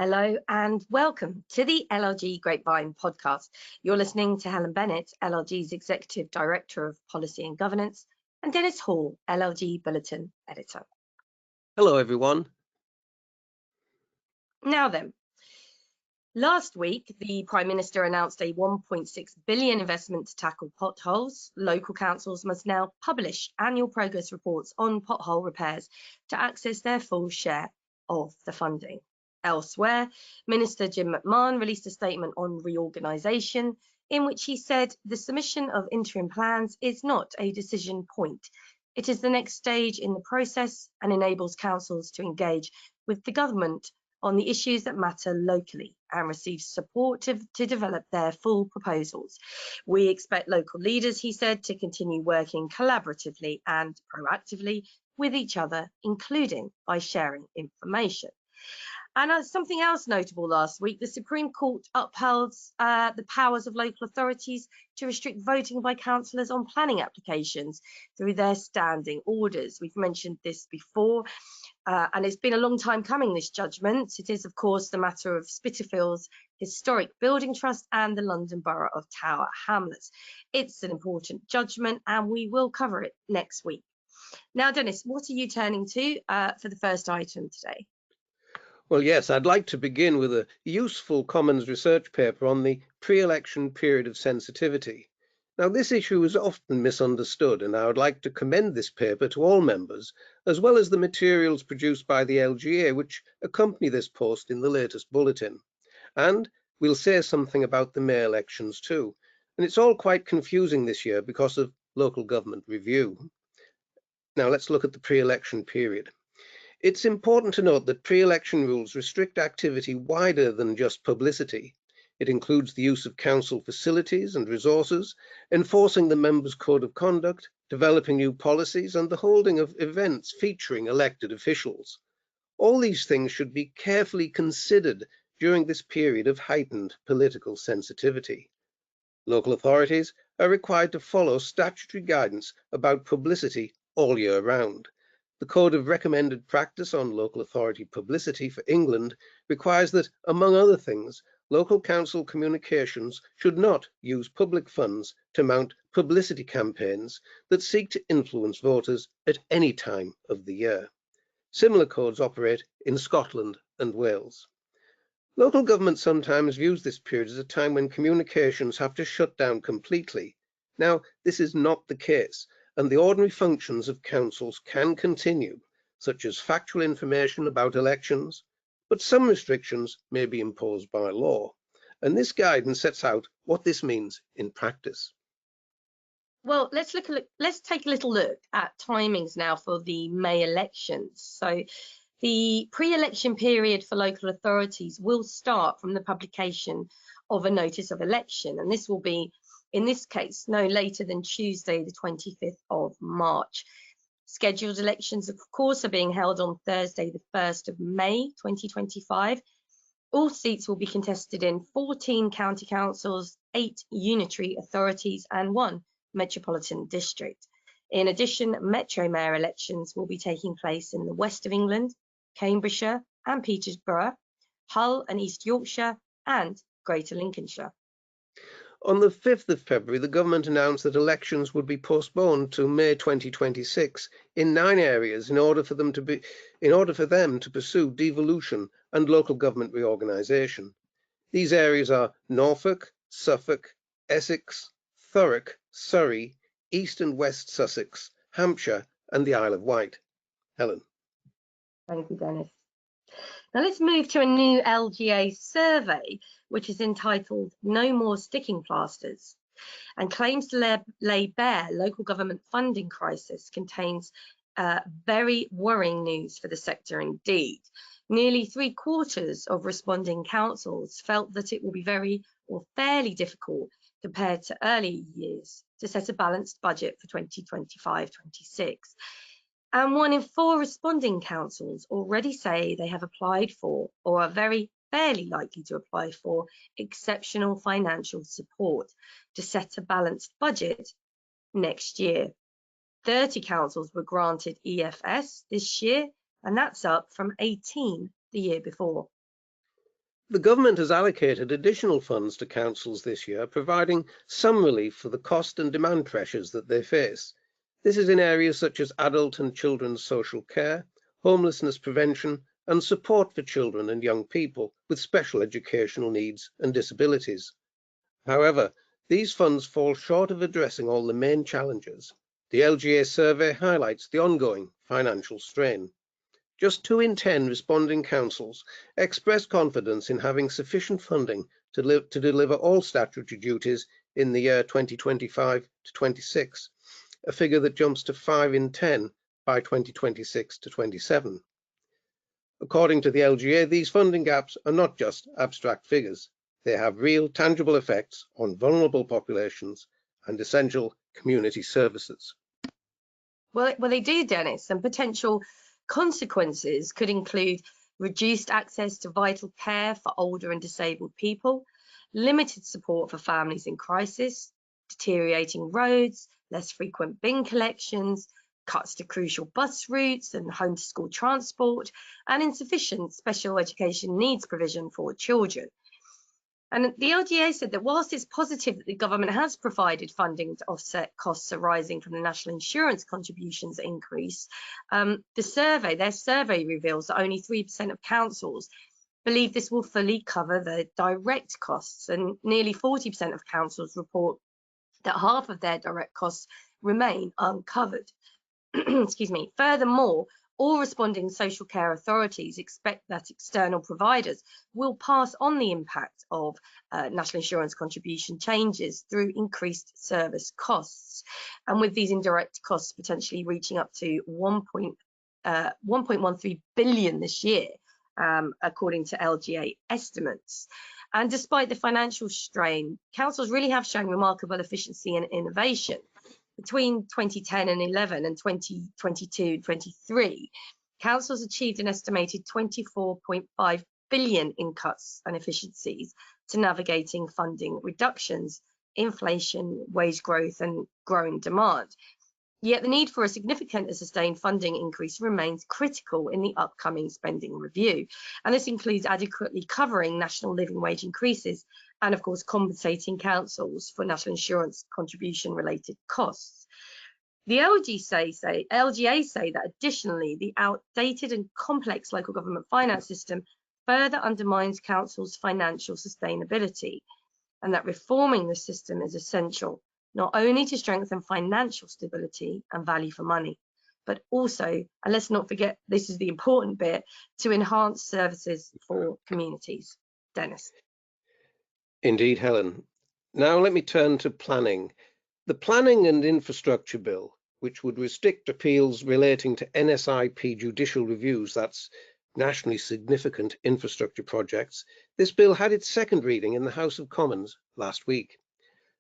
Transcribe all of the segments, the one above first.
Hello and welcome to the LLG Grapevine podcast. You're listening to Helen Bennett, LLG's Executive Director of Policy and Governance, and Dennis Hall, LLG Bulletin Editor. Hello, everyone. Now then, last week, the Prime Minister announced a £1.6 billion investment to tackle potholes. Local councils must now publish annual progress reports on pothole repairs to access their full share of the funding. Elsewhere, Minister Jim McMahon released a statement on reorganisation in which he said the submission of interim plans is not a decision point. It is the next stage in the process and enables councils to engage with the government on the issues that matter locally and receive support to develop their full proposals. We expect local leaders, he said, to continue working collaboratively and proactively with each other, including by sharing information. And something else notable last week, the Supreme Court upheld the powers of local authorities to restrict voting by councillors on planning applications through their standing orders. We've mentioned this before, and it's been a long time coming, this judgment. It is, of course, the matter of Spitalfields Historic Building Trust and the London Borough of Tower Hamlets. It's an important judgment, and we will cover it next week. Now, Dennis, what are you turning to for the first item today? Well, yes, I'd like to begin with a useful Commons research paper on the pre-election period of sensitivity. Now, this issue is often misunderstood, and I would like to commend this paper to all members, as well as the materials produced by the LGA, which accompany this post in the latest bulletin. And we'll say something about the May elections too. And it's all quite confusing this year because of local government review. Now, let's look at the pre-election period. It's important to note that pre-election rules restrict activity wider than just publicity. It includes the use of council facilities and resources, enforcing the members' code of conduct, developing new policies, and the holding of events featuring elected officials. All these things should be carefully considered during this period of heightened political sensitivity. Local authorities are required to follow statutory guidance about publicity all year round. The Code of Recommended Practice on Local Authority Publicity for England requires that, among other things, local council communications should not use public funds to mount publicity campaigns that seek to influence voters at any time of the year. Similar codes operate in Scotland and Wales. Local government sometimes views this period as a time when communications have to shut down completely. Now, this is not the case, and the ordinary functions of councils can continue, such as factual information about elections, but some restrictions may be imposed by law. And this guidance sets out what this means in practice. Well, let's take a little look at timings now for the May elections. So the pre-election period for local authorities will start from the publication of a notice of election, and this will be, in this case, no later than Tuesday, the 25th of March. Scheduled elections, of course, are being held on Thursday, the 1st of May, 2025. All seats will be contested in 14 county councils, 8 unitary authorities, and 1 metropolitan district. In addition, Metro Mayor elections will be taking place in the West of England, Cambridgeshire and Peterborough, Hull and East Yorkshire, and Greater Lincolnshire. On the 5th of February, the government announced that elections would be postponed to May 2026 in 9 areas in order for them to pursue devolution and local government reorganisation. These areas are Norfolk, Suffolk, Essex, Thurrock, Surrey, East and West Sussex, Hampshire, and the Isle of Wight. Helen. Thank you, Dennis. Now let's move to a new LGA survey, which is entitled No More Sticking Plasters, and claims to lay bare local government funding crisis. Contains very worrying news for the sector indeed. Nearly 3/4 of responding councils felt that it will be very or fairly difficult compared to earlier years to set a balanced budget for 2025-26. And 1 in 4 responding councils already say they have applied for or are very fairly likely to apply for exceptional financial support to set a balanced budget next year. 30 councils were granted EFS this year, and that's up from 18 the year before. The government has allocated additional funds to councils this year, providing some relief for the cost and demand pressures that they face. This is in areas such as adult and children's social care, homelessness prevention, and support for children and young people with special educational needs and disabilities. However, these funds fall short of addressing all the main challenges. The LGA survey highlights the ongoing financial strain. Just 2 in 10 responding councils express confidence in having sufficient funding to deliver all statutory duties in the year 2025 to 26, a figure that jumps to 5 in 10 by 2026 to 27. According to the LGA, these funding gaps are not just abstract figures. They have real, tangible effects on vulnerable populations and essential community services. Well, they do, Dennis, and potential consequences could include reduced access to vital care for older and disabled people, limited support for families in crisis, deteriorating roads, less frequent bin collections, cuts to crucial bus routes and home to school transport, and insufficient special education needs provision for children. And the LGA said that whilst it's positive that the government has provided funding to offset costs arising from the national insurance contributions increase, their survey reveals that only 3% of councils believe this will fully cover their direct costs, and nearly 40% of councils report that half of their direct costs remain uncovered. Excuse me. Furthermore, all responding social care authorities expect that external providers will pass on the impact of national insurance contribution changes through increased service costs. And with these indirect costs potentially reaching up to 1.13 billion this year, according to LGA estimates. And despite the financial strain, councils really have shown remarkable efficiency and innovation. Between 2010 and 11 and 2022-23, councils achieved an estimated 24.5 billion in cuts and efficiencies to navigating funding reductions, inflation, wage growth, and growing demand. Yet the need for a significant and sustained funding increase remains critical in the upcoming spending review. And this includes adequately covering national living wage increases and, of course, compensating councils for national insurance contribution related costs. The LGA say that additionally, the outdated and complex local government finance system further undermines councils' financial sustainability, and that reforming the system is essential not only to strengthen financial stability and value for money, but also, and let's not forget, this is the important bit, to enhance services for communities. Dennis. Indeed, Helen. Now let me turn to planning. The Planning and Infrastructure Bill, which would restrict appeals relating to NSIP judicial reviews, that's nationally significant infrastructure projects, this bill had its second reading in the House of Commons last week.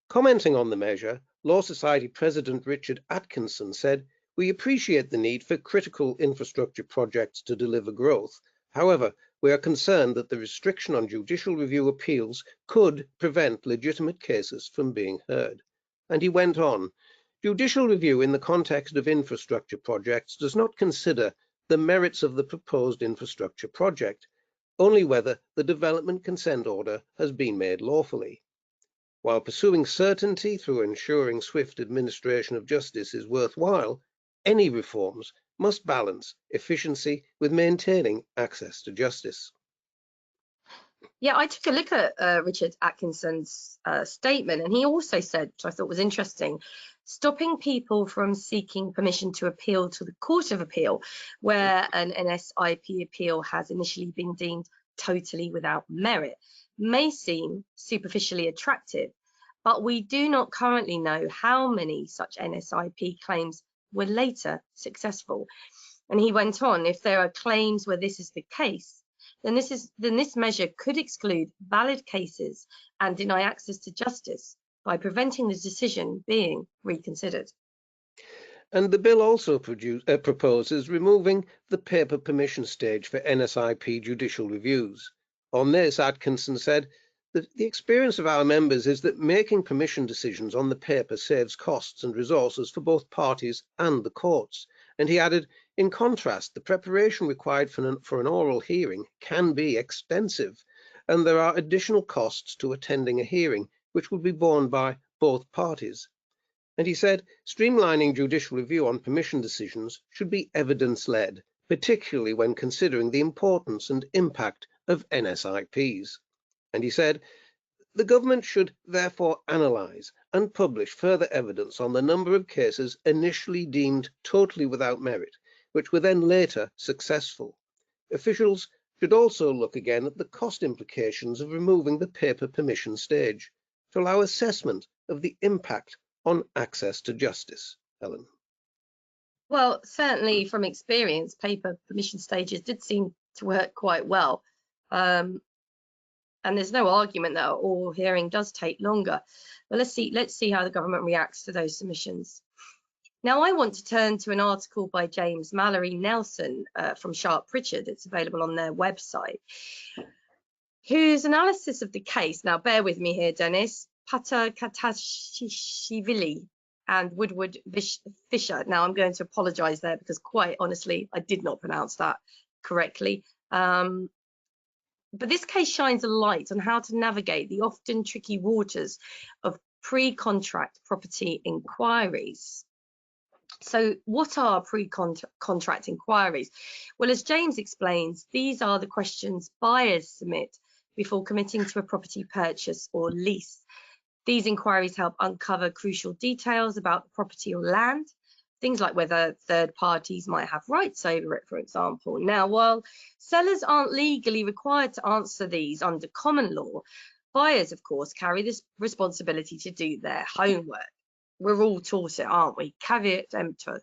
Commenting on the measure, Law Society President Richard Atkinson said, "We appreciate the need for critical infrastructure projects to deliver growth. However, we are concerned that the restriction on judicial review appeals could prevent legitimate cases from being heard." And he went on, "Judicial review in the context of infrastructure projects does not consider the merits of the proposed infrastructure project, only whether the development consent order has been made lawfully. While pursuing certainty through ensuring swift administration of justice is worthwhile, any reforms must balance efficiency with maintaining access to justice." Yeah, I took a look at Richard Atkinson's statement, and he also said, which I thought was interesting, stopping people from seeking permission to appeal to the Court of Appeal, where an NSIP appeal has initially been deemed totally without merit, may seem superficially attractive, but we do not currently know how many such NSIP claims were later successful. And he went on, if there are claims where this is the case, then this measure could exclude valid cases and deny access to justice by preventing the decision being reconsidered. And the bill also proposes removing the paper permission stage for NSIP judicial reviews. On this, Atkinson said, the experience of our members is that making permission decisions on the paper saves costs and resources for both parties and the courts. And he added, in contrast, the preparation required for an oral hearing can be extensive. and there are additional costs to attending a hearing, which would be borne by both parties. And he said, streamlining judicial review on permission decisions should be evidence-led, particularly when considering the importance and impact of NSIPs. And he said, the government should therefore analyse and publish further evidence on the number of cases initially deemed totally without merit, which were then later successful. Officials should also look again at the cost implications of removing the paper permission stage to allow assessment of the impact on access to justice. Helen. Well, certainly from experience, paper permission stages did seem to work quite well. And there's no argument that oral hearing does take longer. But let's see how the government reacts to those submissions. Now, I want to turn to an article by James Mallory Nelson from Sharp Pritchard that's available on their website, whose analysis of the case, now bear with me here, Dennis, Patarkatsishvili and Woodward-Fisher. Now, I'm going to apologise there because quite honestly, I did not pronounce that correctly. But this case shines a light on how to navigate the often tricky waters of pre-contract property inquiries. So what are pre-contract inquiries? Well, as James explains, these are the questions buyers submit before committing to a property purchase or lease. These inquiries help uncover crucial details about the property or land, things like whether third parties might have rights over it, for example. Now, while sellers aren't legally required to answer these under common law, buyers, of course, carry this responsibility to do their homework. We're all taught it, aren't we? Caveat emptor,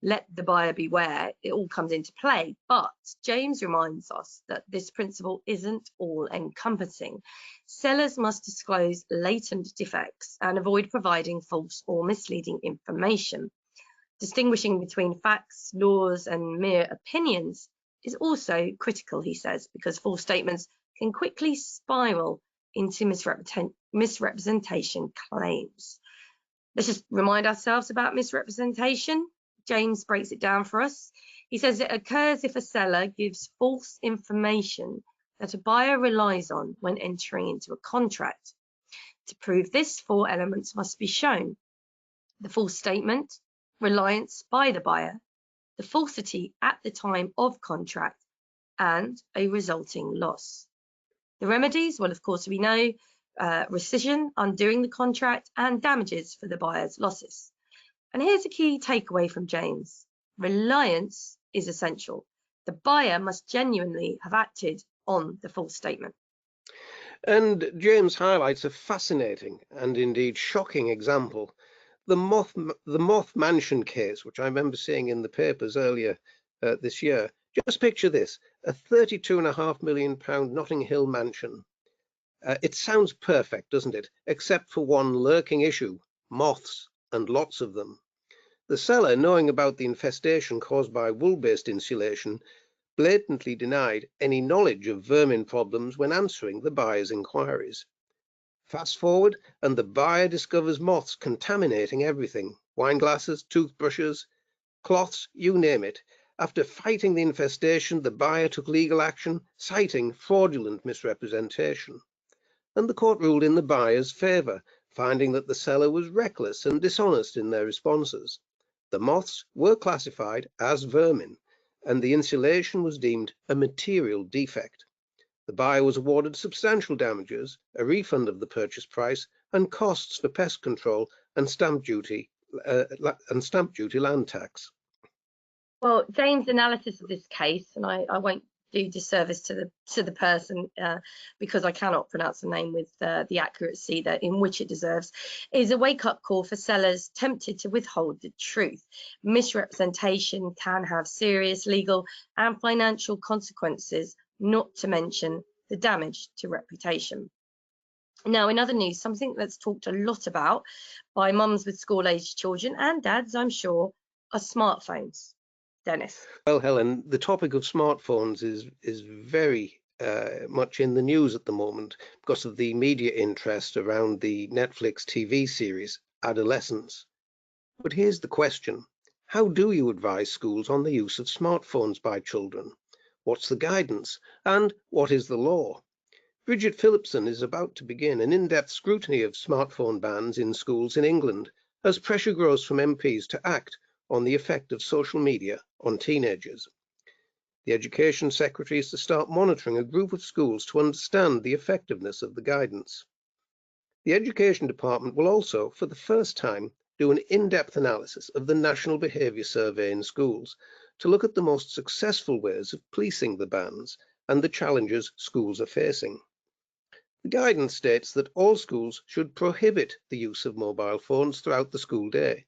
let the buyer beware, it all comes into play. But James reminds us that this principle isn't all encompassing. Sellers must disclose latent defects and avoid providing false or misleading information. Distinguishing between facts, laws, and mere opinions is also critical, he says, because false statements can quickly spiral into misrepresentation claims. Let's just remind ourselves about misrepresentation. James breaks it down for us. He says it occurs if a seller gives false information that a buyer relies on when entering into a contract. To prove this, 4 elements must be shown: the false statement, reliance by the buyer, the falsity at the time of contract, and a resulting loss. The remedies, well, of course, we know rescission, undoing the contract, and damages for the buyer's losses. And here's a key takeaway from James. Reliance is essential. The buyer must genuinely have acted on the false statement. And James highlights a fascinating and indeed shocking example. The Moth Mansion case, which I remember seeing in the papers earlier this year. Just picture this, a £32.5 million Notting Hill mansion. It sounds perfect, doesn't it? Except for one lurking issue, moths, and lots of them. The seller, knowing about the infestation caused by wool-based insulation, blatantly denied any knowledge of vermin problems when answering the buyer's inquiries. Fast forward, and the buyer discovers moths contaminating everything: wine glasses, toothbrushes, cloths, you name it. After fighting the infestation, the buyer took legal action, citing fraudulent misrepresentation. And the court ruled in the buyer's favour, finding that the seller was reckless and dishonest in their responses. The moths were classified as vermin, and the insulation was deemed a material defect. The buyer was awarded substantial damages, a refund of the purchase price, and costs for pest control and stamp duty land tax. Well, James' analysis of this case, and I won't do disservice to the person because I cannot pronounce the name with the accuracy that in which it deserves, is a wake-up call for sellers tempted to withhold the truth. Misrepresentation can have serious legal and financial consequences, not to mention the damage to reputation. Now, in other news, something that's talked a lot about by mums with school-aged children and dads, I'm sure, are smartphones. Dennis. Well, Helen, the topic of smartphones is very much in the news at the moment because of the media interest around the Netflix TV series Adolescence. But here's the question: how do you advise schools on the use of smartphones by children? What's the guidance, and what is the law? Bridget Phillipson is about to begin an in-depth scrutiny of smartphone bans in schools in England as pressure grows from MPs to act on the effect of social media on teenagers. The Education Secretary is to start monitoring a group of schools to understand the effectiveness of the guidance. The Education Department will also, for the first time, do an in-depth analysis of the National Behaviour Survey in schools to look at the most successful ways of policing the bans and the challenges schools are facing. The guidance states that all schools should prohibit the use of mobile phones throughout the school day,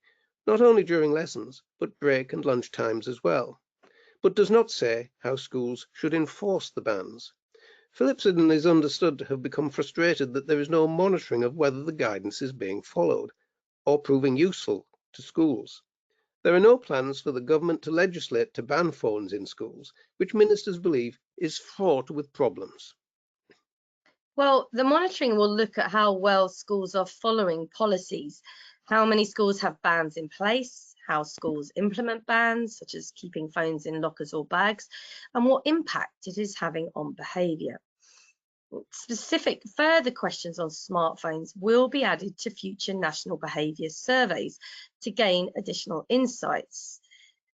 not only during lessons, but break and lunch times as well, but does not say how schools should enforce the bans. Phillipson is understood to have become frustrated that there is no monitoring of whether the guidance is being followed or proving useful to schools. There are no plans for the government to legislate to ban phones in schools, which ministers believe is fraught with problems. Well, the monitoring will look at how well schools are following policies, how many schools have bans in place, how schools implement bans, such as keeping phones in lockers or bags, and what impact it is having on behaviour. Specific further questions on smartphones will be added to future national behaviour surveys to gain additional insights.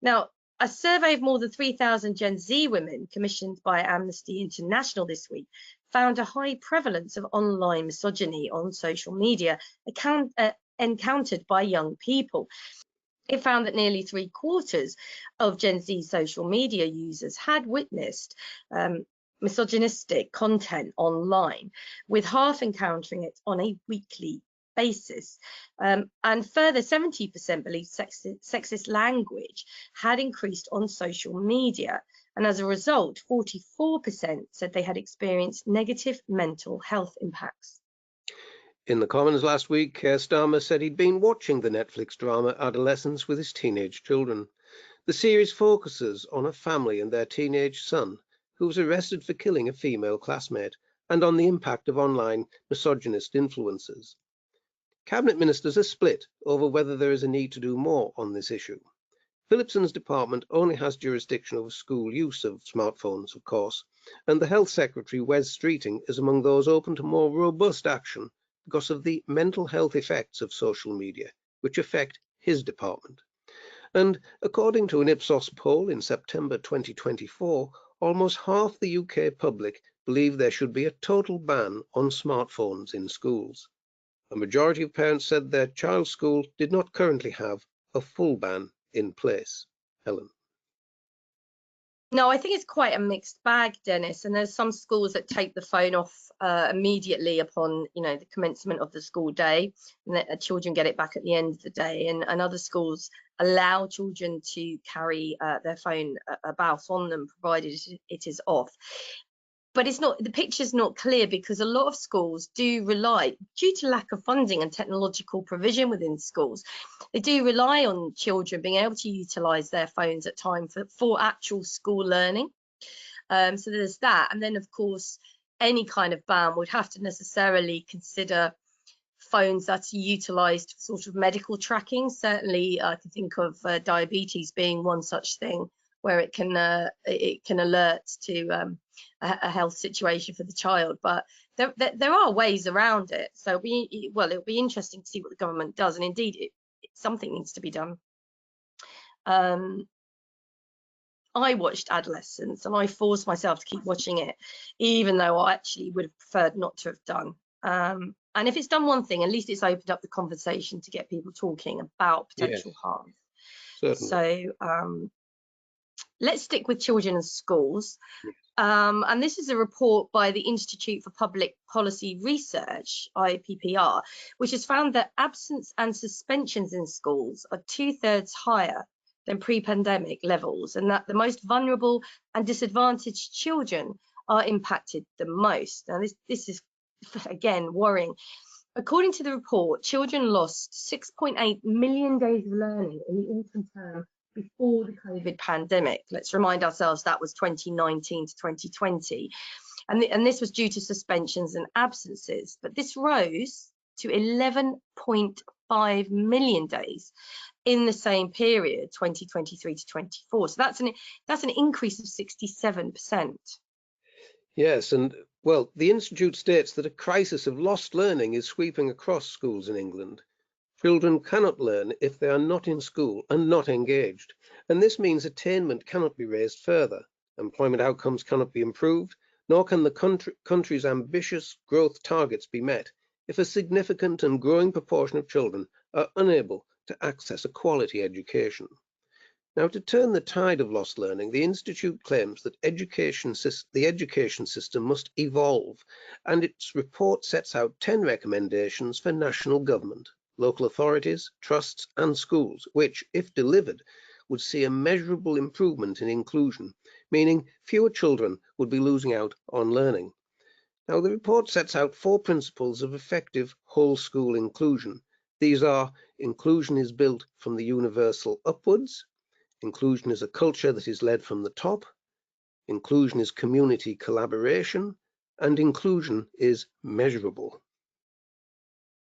Now, a survey of more than 3,000 Gen Z women commissioned by Amnesty International this week found a high prevalence of online misogyny on social media encountered by young people. It found that nearly 3/4 of Gen Z social media users had witnessed misogynistic content online, with half encountering it on a weekly basis. And further, 70% believed sexist language had increased on social media. And as a result, 44% said they had experienced negative mental health impacts. In the Commons last week, Keir Starmer said he'd been watching the Netflix drama Adolescence with his teenage children. The series focuses on a family and their teenage son, who was arrested for killing a female classmate, and on the impact of online misogynist influences. Cabinet ministers are split over whether there is a need to do more on this issue. Phillipson's department only has jurisdiction over school use of smartphones, of course, and the Health Secretary, Wes Streeting, is among those open to more robust action because of the mental health effects of social media, which affect his department. And according to an Ipsos poll in September 2024, almost half the UK public believe there should be a total ban on smartphones in schools. A majority of parents said their child's school did not currently have a full ban in place. Helen. No, I think it's quite a mixed bag, Dennis. And there's some schools that take the phone off immediately upon, the commencement of the school day, and that children get it back at the end of the day. And other schools allow children to carry their phone about on them, provided it is off. But the picture's not clear because a lot of schools do rely, due to lack of funding and technological provision within schools, they do rely on children being able to utilise their phones at times for actual school learning. So there's that. And then, of course, any kind of ban would have to necessarily consider phones that are utilised for sort of medical tracking. Certainly, I can think of diabetes being one such thing, where it can alert to a health situation for the child. But there are ways around it. So it'll be interesting to see what the government does. And indeed, something needs to be done. I watched Adolescence, and I forced myself to keep watching it, even though I actually would have preferred not to have done. And if it's done one thing, at least it's opened up the conversation to get people talking about potential harm. Certainly. So let's stick with children and schools. And this is a report by the Institute for Public Policy Research, IPPR, which has found that absence and suspensions in schools are 2/3 higher than pre-pandemic levels, and that the most vulnerable and disadvantaged children are impacted the most. Now, this is, again, worrying. According to the report, children lost 6.8 million days of learning in the autumn term before the COVID pandemic. Let's remind ourselves that was 2019 to 2020. And this was due to suspensions and absences. But this rose to 11.5 million days in the same period, 2023 to 24. So that's an increase of 67%. Yes, and Well, the Institute states that a crisis of lost learning is sweeping across schools in England. Children cannot learn if they are not in school and not engaged, and this means attainment cannot be raised further, employment outcomes cannot be improved, nor can the country's ambitious growth targets be met if a significant and growing proportion of children are unable to access a quality education. Now, to turn the tide of lost learning, the Institute claims that the education system must evolve, and its report sets out 10 recommendations for national government, local authorities, trusts and schools, which, if delivered, would see a measurable improvement in inclusion, meaning fewer children would be losing out on learning. Now, the report sets out 4 principles of effective whole school inclusion. These are: inclusion is built from the universal upwards, inclusion is a culture that is led from the top, inclusion is community collaboration, and inclusion is measurable.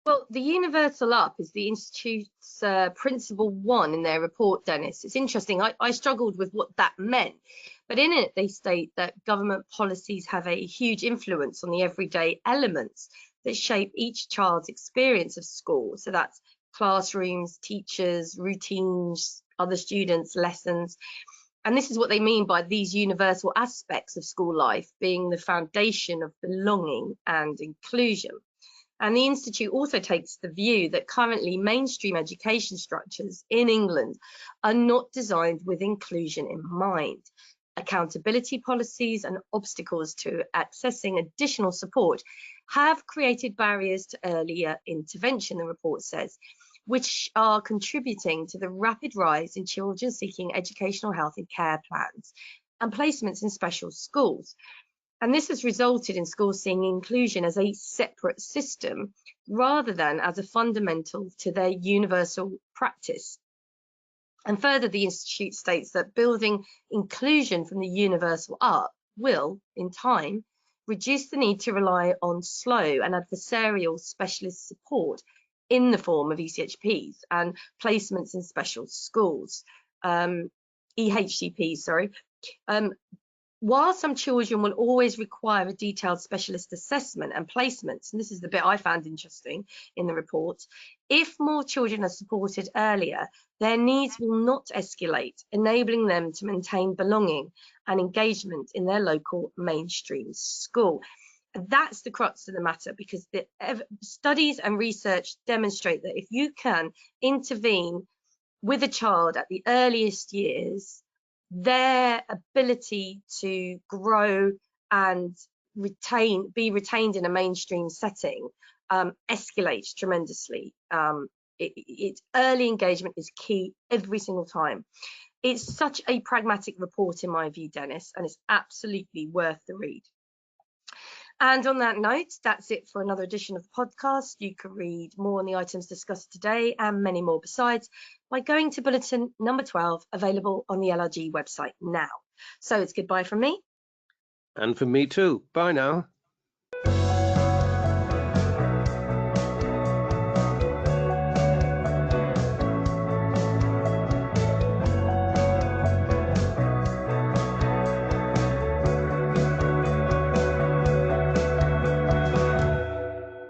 Well, the universal up is the Institute's principle 1 in their report, Dennis. It's interesting. I struggled with what that meant, but in it they state that government policies have a huge influence on the everyday elements that shape each child's experience of school. So that's classrooms, teachers, routines, other students, lessons. And this is what they mean by these universal aspects of school life being the foundation of belonging and inclusion. And the Institute also takes the view that currently mainstream education structures in England are not designed with inclusion in mind. Accountability policies and obstacles to accessing additional support have created barriers to earlier intervention, the report says, which are contributing to the rapid rise in children seeking educational health and care plans and placements in special schools. And this has resulted in schools seeing inclusion as a separate system rather than as a fundamental to their universal practice. And further, the Institute states that building inclusion from the universal up will, in time, reduce the need to rely on slow and adversarial specialist support in the form of ECHPs and placements in special schools, EHCPs, sorry. While some children will always require a detailed specialist assessment and placements, and this is the bit I found interesting in the report, if more children are supported earlier, their needs will not escalate, enabling them to maintain belonging and engagement in their local mainstream school. And that's the crux of the matter, because the studies and research demonstrate that if you can intervene with a child at the earliest years, their ability to grow and be retained in a mainstream setting escalates tremendously. Early engagement is key every single time. It's such a pragmatic report in my view, Dennis, and it's absolutely worth the read. And on that note, that's it for another edition of the podcast. You can read more on the items discussed today and many more besides by going to bulletin number 12, available on the LLG website now. So it's goodbye from me. And from me too. Bye now.